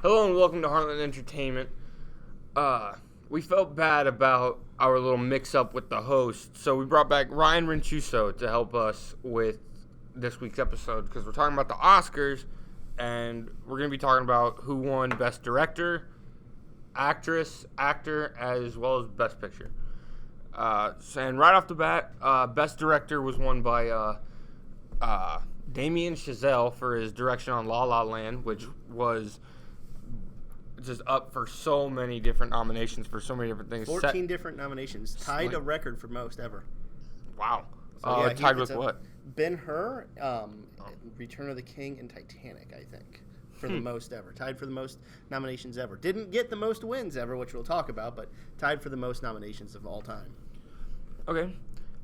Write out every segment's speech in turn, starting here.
Hello and welcome to Heartland Entertainment. We felt bad about our little mix-up with the host, so we brought back Ryan Rinchuso to help us with this week's episode because we're talking about the Oscars, and we're going to be talking about who won Best Director, Actress, Actor, as well as Best Picture. And right off the bat, Best Director was won by Damien Chazelle for his direction on La La Land, which was just up for so many different nominations for so many different things. 14 different nominations. Tied a record for most ever. Wow. So, tied with what? Ben-Hur, Return of the King, and Titanic, I think, for the most ever. Tied for the most nominations ever. Didn't get the most wins ever, which we'll talk about, but tied for the most nominations of all time. Okay.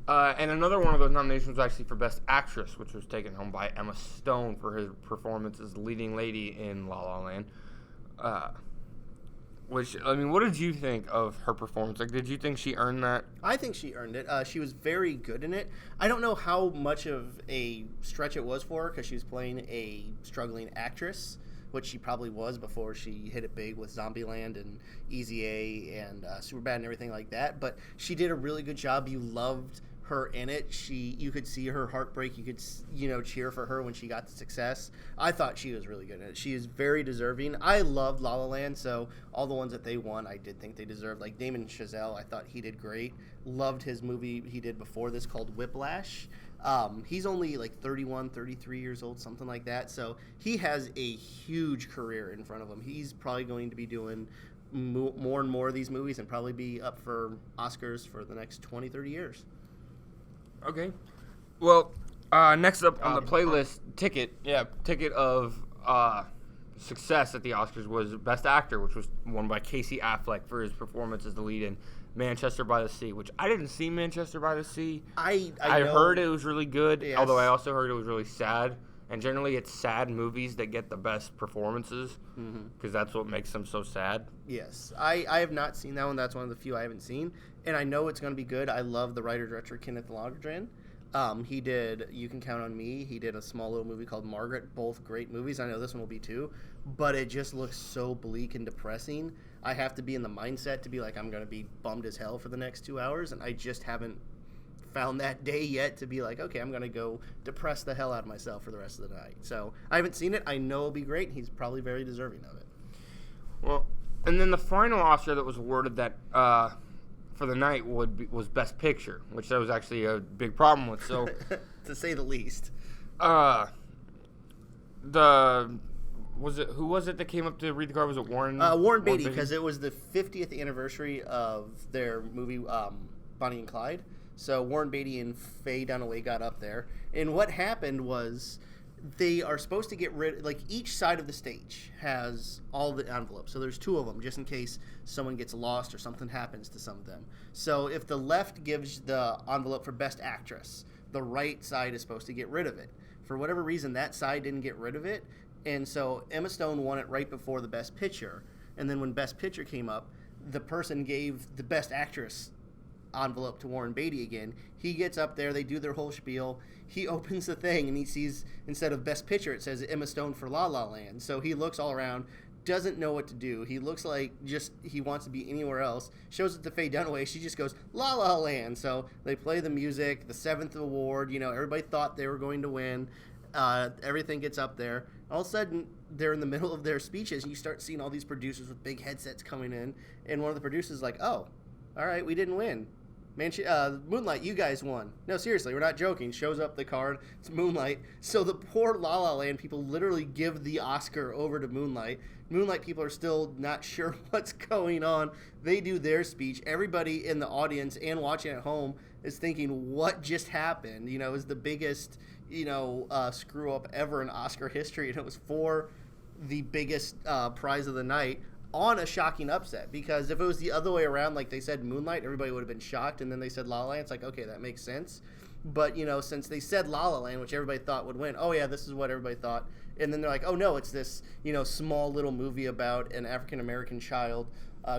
And another one of those nominations was actually for Best Actress, which was taken home by Emma Stone for her performance as the leading lady in La La Land. What did you think of her performance? Like, did you think she earned that? I think she earned it. She was very good in it. I don't know how much of a stretch it was for her because she was playing a struggling actress, which she probably was before she hit it big with Zombieland and Easy A and Superbad and everything like that. But she did a really good job. You loved her in it. You could see her heartbreak. You could, cheer for her when she got the success. I thought she was really good in it. She is very deserving. I loved La La Land, so all the ones that they won, I did think they deserved. Like Damien Chazelle, I thought he did great. Loved his movie he did before this called Whiplash. He's only like 31, 33 years old, something like that. So he has a huge career in front of him. He's probably going to be doing more and more of these movies and probably be up for Oscars for the next 20, 30 years. Okay. Well, next up on the playlist, ticket of success at the Oscars was Best Actor, which was won by Casey Affleck for his performance as the lead in Manchester by the Sea, which I didn't see Manchester by the Sea. I heard it was really good, yes. Although I also heard it was really sad. And generally it's sad movies that get the best performances because that's what makes them so sad. Yes. I have not seen that one. That's one of the few I haven't seen. And I know it's going to be good. I love the writer-director Kenneth Lonergan. He did You Can Count on Me. He did a small little movie called Margaret. Both great movies. I know this one will be too. But it just looks so bleak and depressing. I have to be in the mindset to be like, I'm going to be bummed as hell for the next 2 hours. And I just haven't found that day yet to be like, okay, I'm going to go depress the hell out of myself for the rest of the night. So I haven't seen it. I know it'll be great. He's probably very deserving of it. Well, and then the final Oscar that was awarded that for the night was Best Picture, which that was actually a big problem with. So, to say the least. Who was it that came up to read the card? Was it Warren? Warren Beatty, because it was the 50th anniversary of their movie Bonnie and Clyde. So Warren Beatty and Faye Dunaway got up there. And what happened was they are supposed to get rid, like each side of the stage has all the envelopes. So there's 2 of them just in case someone gets lost or something happens to some of them. So if the left gives the envelope for Best Actress, the right side is supposed to get rid of it. For whatever reason, that side didn't get rid of it. And so Emma Stone won it right before the Best Picture. And then when Best Picture came up, the person gave the Best Actress envelope to Warren Beatty again. He gets up there, they do their whole spiel. He opens the thing and he sees, instead of Best Picture, it says Emma Stone for La La Land. So he looks all around, doesn't know what to do. He looks like he wants to be anywhere else. Shows it to Faye Dunaway. She just goes, La La Land. So they play the music, the 7th award. Everybody thought they were going to win. Everything gets up there. All of a sudden, they're in the middle of their speeches and you start seeing all these producers with big headsets coming in. And one of the producers is like, oh, all right, we didn't win. Moonlight, you guys won. No, seriously, we're not joking. Shows up the card. It's Moonlight. So the poor La La Land people literally give the Oscar over to Moonlight. Moonlight people are still not sure what's going on. They do their speech. Everybody in the audience and watching at home is thinking, what just happened? It was the biggest, screw up ever in Oscar history. And it was for the biggest prize of the night. On a shocking upset, because if it was the other way around, like they said Moonlight, everybody would have been shocked, and then they said La La Land, it's like, okay, that makes sense. But, since they said La La Land, which everybody thought would win, oh yeah, this is what everybody thought, and then they're like, oh no, it's this, small little movie about an African-American child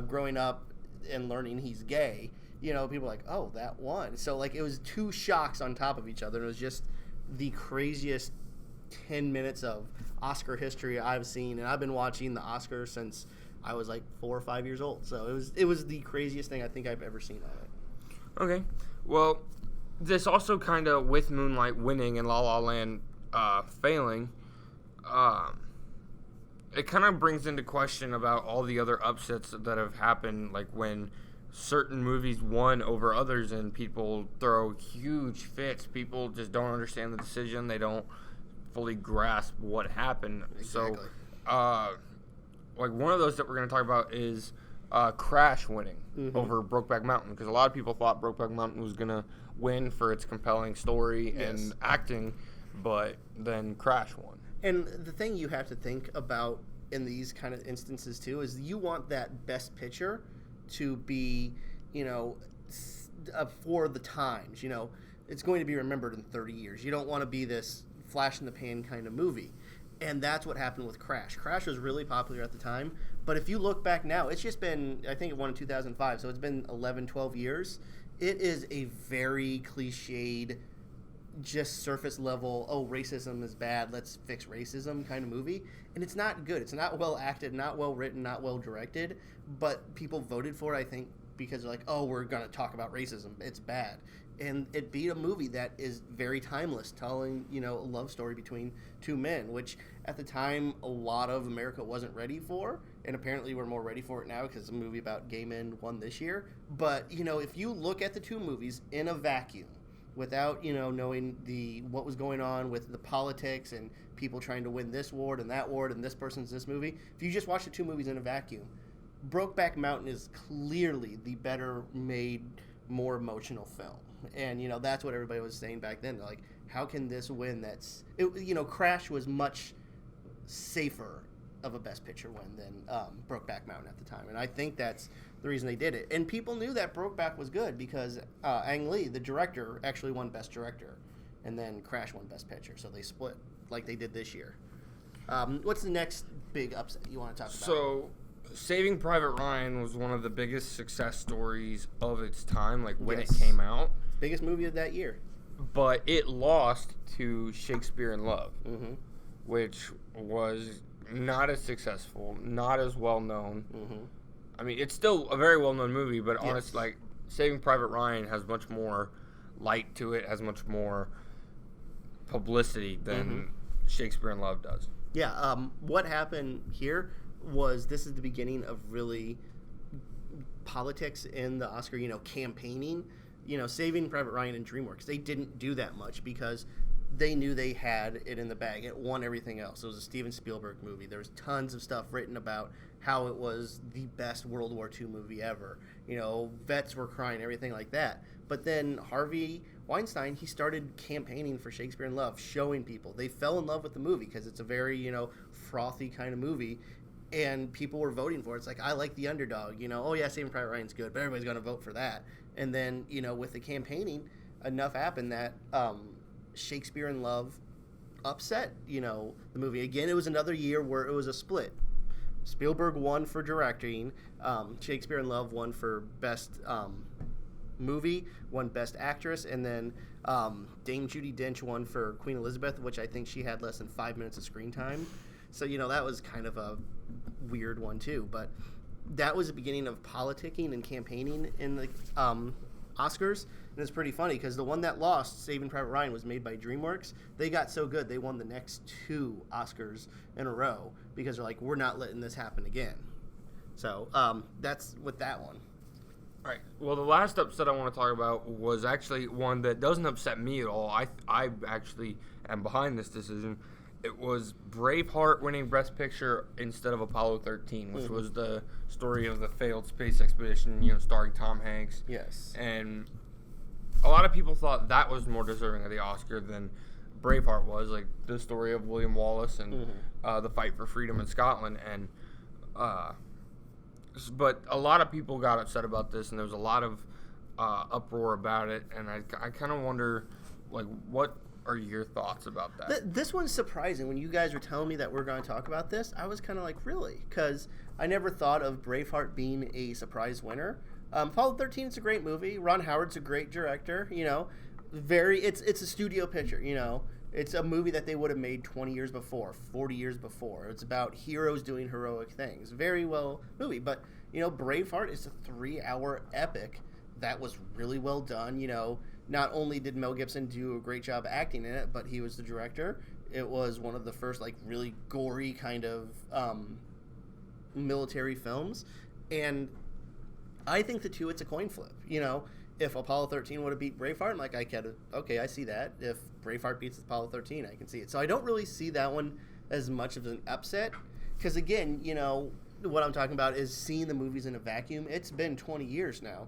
growing up and learning he's gay, people are like, oh, that won. So, it was 2 shocks on top of each other, and it was just the craziest 10 minutes of Oscar history I've seen, and I've been watching the Oscars since I was like 4 or 5 years old. So it was the craziest thing I think I've ever seen on it. Okay. Well, this also kind of, with Moonlight winning and La La Land failing, it kind of brings into question about all the other upsets that have happened, like when certain movies won over others and people throw huge fits. People just don't understand the decision. They don't fully grasp what happened. Exactly. So, like one of those that we're going to talk about is Crash winning over Brokeback Mountain, because a lot of people thought Brokeback Mountain was going to win for its compelling story and acting, but then Crash won. And the thing you have to think about in these kind of instances too is you want that best picture to be, for the times. It's going to be remembered in 30 years. You don't want to be this flash in the pan kind of movie. And that's what happened with Crash. Crash was really popular at the time, but if you look back now, it's just been, I think it won in 2005, so it's been 11, 12 years. It is a very cliched, just surface level, oh, racism is bad, let's fix racism kind of movie. And it's not good. It's not well acted, not well written, not well directed, but people voted for it, I think, because they're like, oh, we're going to talk about racism. It's bad. And it beat a movie that is very timeless, telling, a love story between two men, which at the time a lot of America wasn't ready for. And apparently we're more ready for it now because a movie about gay men won this year. But, if you look at the two movies in a vacuum, without, knowing what was going on with the politics and people trying to win this award and that award and this person's this movie, if you just watch the two movies in a vacuum, Brokeback Mountain is clearly the better made, more emotional film. And, that's what everybody was saying back then. Like, how can this win? Crash was much safer of a Best Picture win than Brokeback Mountain at the time. And I think that's the reason they did it. And people knew that Brokeback was good because Ang Lee, the director, actually won Best Director. And then Crash won Best Picture. So they split like they did this year. What's the next big upset you want to talk about? So, Saving Private Ryan was one of the biggest success stories of its time, like when it came out. Biggest movie of that year. But it lost to Shakespeare in Love, which was not as successful, not as well known. I mean, it's still a very well known movie, but honestly, like Saving Private Ryan has much more light to it, has much more publicity than Shakespeare in Love does. Yeah. What happened here was this is the beginning of really politics in the Oscar, campaigning. Saving Private Ryan and DreamWorks, they didn't do that much because they knew they had it in the bag. It won everything else. It was a Steven Spielberg movie. There was tons of stuff written about how it was the best World War II movie ever. Vets were crying, everything like that. But then Harvey Weinstein, he started campaigning for Shakespeare in Love, showing people. They fell in love with the movie because it's a very, frothy kind of movie. And people were voting for it. It's like, I like the underdog. Oh, yeah, Saving Private Ryan's good, but everybody's going to vote for that. And then, with the campaigning, enough happened that Shakespeare in Love upset, the movie. Again, it was another year where it was a split. Spielberg won for directing. Shakespeare in Love won for Best Movie, won Best Actress. And then Dame Judi Dench won for Queen Elizabeth, which I think she had less than 5 minutes of screen time. So, that was kind of a weird one, too. But that was the beginning of politicking and campaigning in the Oscars. And it's pretty funny because the one that lost, Saving Private Ryan, was made by DreamWorks. They got so good, they won the next 2 Oscars in a row because they're like, we're not letting this happen again. So that's with that one. All right. Well, the last upset I want to talk about was actually one that doesn't upset me at all. I actually am behind this decision. It was Braveheart winning Best Picture instead of Apollo 13, which was the story of the failed space expedition, starring Tom Hanks. Yes. And a lot of people thought that was more deserving of the Oscar than Braveheart was, like the story of William Wallace and the fight for freedom in Scotland. And but a lot of people got upset about this, and there was a lot of uproar about it. And I kind of wonder, like, what are your thoughts about that? This one's surprising. When you guys were telling me that we're going to talk about this, I was kind of like, really? Because I never thought of Braveheart being a surprise winner. Apollo 13 is a great movie. Ron Howard's a great director. It's a studio picture. It's a movie that they would have made 20 years before, 40 years before. It's about heroes doing heroic things. Very well movie. But, Braveheart is a 3-hour epic that was really well done. Not only did Mel Gibson do a great job acting in it, but he was the director. It was one of the first, really gory kind of military films. And I think the two, it's a coin flip. If Apollo 13 would have beat Braveheart, I'm like, I see that. If Braveheart beats Apollo 13, I can see it. So I don't really see that one as much of an upset. Because again, what I'm talking about is seeing the movies in a vacuum. It's been 20 years now.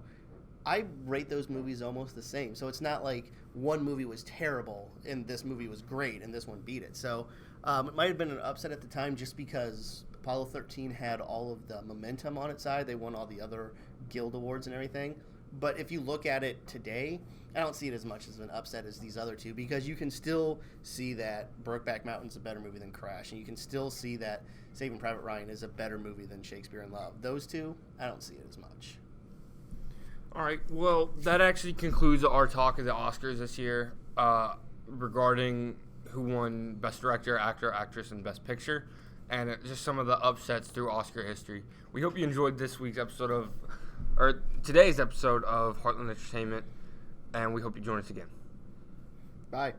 I rate those movies almost the same. So it's not like one movie was terrible and this movie was great and this one beat it. So it might have been an upset at the time just because Apollo 13 had all of the momentum on its side. They won all the other Guild Awards and everything. But if you look at it today, I don't see it as much as an upset as these other two because you can still see that Brokeback Mountain's a better movie than Crash, and you can still see that Saving Private Ryan is a better movie than Shakespeare in Love. Those two, I don't see it as much. All right, well, that actually concludes our talk of the Oscars this year regarding who won Best Director, Actor, Actress, and Best Picture, and just some of the upsets through Oscar history. We hope you enjoyed this week's episode today's episode of Heartland Entertainment, and we hope you join us again. Bye.